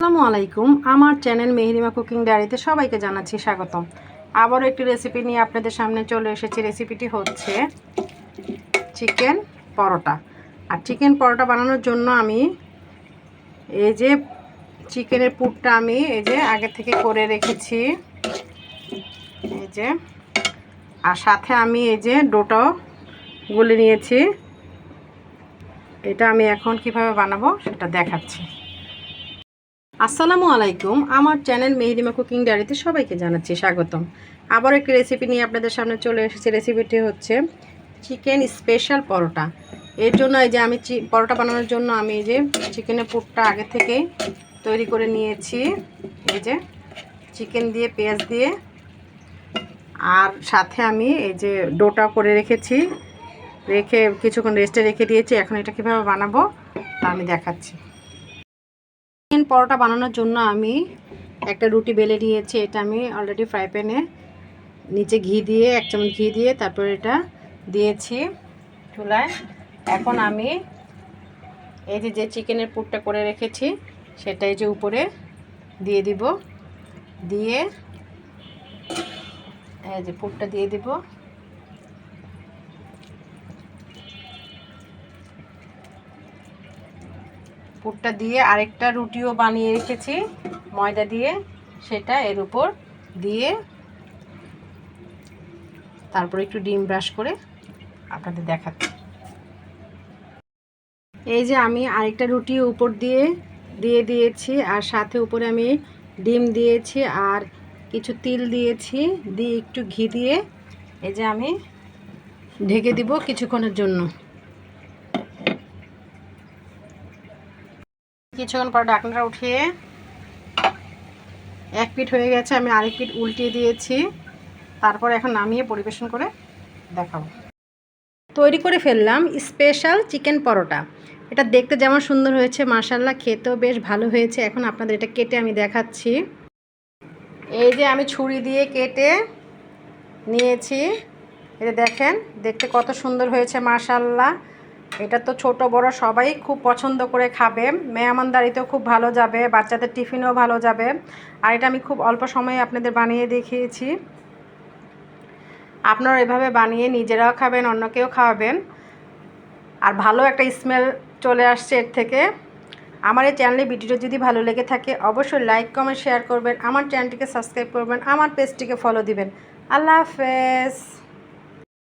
আসসালামু আলাইকুম। আমার চ্যানেল মেহেরিমা কুকিং ডায়েরিতে সবাইকে জানাচ্ছি স্বাগতম। আবারও একটি রেসিপি নিয়ে আপনাদের সামনে চলে এসেছি। রেসিপিটি হচ্ছে চিকেন পরোটা। আর চিকেন পরোটা বানানোর জন্য আমি এই যে চিকেনের পুরটা আমি এই যে আগে থেকে করে রেখেছি, এই যে, আর সাথে আমি এই যে ডোটাও গুলে নিয়েছি। এটা আমি এখন কিভাবে বানাবো সেটা দেখাচ্ছি। আসসালামু আলাইকুম। আমার চ্যানেল মেহেরিমা কুকিং ডায়েরিতে সবাইকে জানাচ্ছি স্বাগতম। আবার একটি রেসিপি নিয়ে আপনাদের সামনে চলে এসেছি। রেসিপিটি হচ্ছে চিকেন স্পেশাল পরোটা। এর জন্য এই যে আমি পরোটা বানানোর জন্য আমি এই যে চিকেনের পুরটা আগে থেকেই তৈরি করে নিয়েছি। এই যে চিকেন দিয়ে, পেঁয়াজ দিয়ে, আর সাথে আমি এই যে ডোটা করে রেখেছি, রেখে কিছুক্ষণ রেস্টে রেখে দিয়েছি। এখন এটা কীভাবে বানাবো তা আমি দেখাচ্ছি। চিকেন পরোটা বানানোর জন্য আমি একটা রুটি বেলে নিয়েছি। এটা আমি অলরেডি ফ্রাই প্যানে নিচে ঘি দিয়ে, 1 চামচ ঘি দিয়ে তারপর এটা দিয়েছি চুলায়। এখন আমি এই যে চিকেনের পুরটা করে রেখেছি সেটা এই যে উপরে দিয়ে দিব, দিয়ে এই যে পুরটা দিয়ে দিব। পুরটা দিয়ে আরেকটা রুটিও বানিয়ে রেখেছি ময়দা দিয়ে, সেটা এর উপর দিয়ে তারপর একটু ডিম ব্রাশ করে আপনাদের দেখাচ্ছি। এই যে আমি আরেকটা রুটি উপর দিয়ে দিয়েছি, আর সাথে উপরে আমি ডিম দিয়েছি আর কিছু তিল দিয়েছি, দিয়ে একটু ঘি দিয়ে এই যে আমি ঢেকে দিব কিছুক্ষণের জন্য। কিছুক্ষণ পর ঢাকনাটা উঠিয়ে এক পিঠ হয়ে গেছে, আমি আরেক পিঠ উল্টিয়ে দিয়েছি। তারপর এখন নামিয়ে পরিবেশন করে দেখাবো। তৈরি করে ফেললাম স্পেশাল চিকেন পরোটা। এটা দেখতে যেমন সুন্দর হয়েছে, মাশাআল্লাহ খেতেও বেশ ভালো হয়েছে। এখন আপনাদের এটা কেটে আমি দেখাচ্ছি। এই যে আমি ছুরি দিয়ে কেটে নিয়েছি, এটা দেখেন দেখতে কত সুন্দর হয়েছে মাশাআল্লাহ। এটা তো ছোট বড় সবাই খুব পছন্দ করে খাবে, মেহমানদারিতেও খুব ভালো যাবে, বাচ্চাদের টিফিনেও ভালো যাবে। আর এটা আমি খুব অল্প সময়ে আপনাদের বানিয়ে দেখিয়েছি। আপনারা এভাবে বানিয়ে নিজেরাও খাবেন, অন্যকেও খাওয়াবেন, আর ভালো একটা স্মেল চলে আসছে এর থেকে। আমার এই চ্যানেলে ভিডিওটা যদি ভালো লেগে থাকে অবশ্যই লাইক, কমেন্ট, শেয়ার করবেন, আমার চ্যানেলটিকে সাবস্ক্রাইব করবেন, আমার পেজটিকে ফলো দিবেন। আল্লাহ হাফেজ।